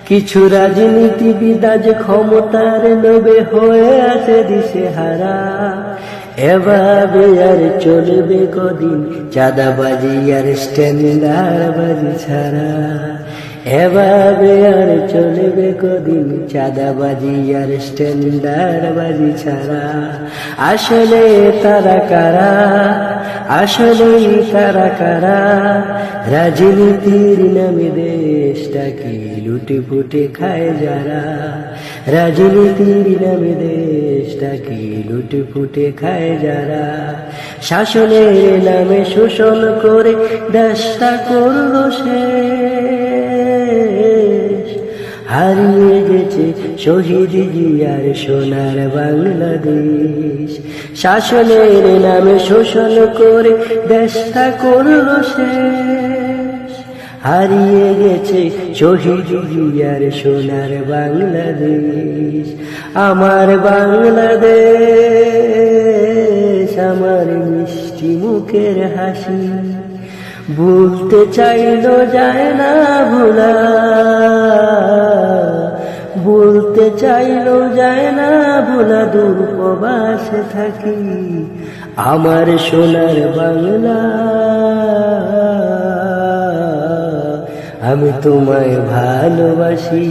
কিছু রাজনীতিবিদ আজ ক্ষমতার লোভে হয়ে আছে দিশেহারা। এভাবে আর চলবে কদিন চাঁদাবাজি আর স্ট্যান্ডার্ডবাজি ছাড়া। এভাবে আর চলবে কদিন চাঁদাবাজি আর স্ট্যান্ডার্ডবাজি ছাড়া। আসলে তারা কারা, আসলেই তারা কারা? রাজনীতির নামে দেশটাকে লুটে ফুটে খায় যারা। রাজনীতির নামে দেশটাকে লুটে ফুটে খায় যারা। শাসনের নামে শোষণ করে দেশটা করলো শেষ। হারিয়ে গেছে শহীদ জিয়ার সোনার বাংলাদেশ। শাসনের নামে শোষণ করে দেশটা করলো শেষ। হারিয়ে গেছে শহীদ জিয়ার সোনার বাংলাদেশ। আমার বাংলাদেশ, আমার মিষ্টি মুখের হাসি, ভুলতে চাইলো যায় না ভোলা। বলতে চাইলো যায় না ভোলা, দূর প্রবাসে থাকি আমার সোনার বাংলা। আমি তোমায় ভালোবাসি।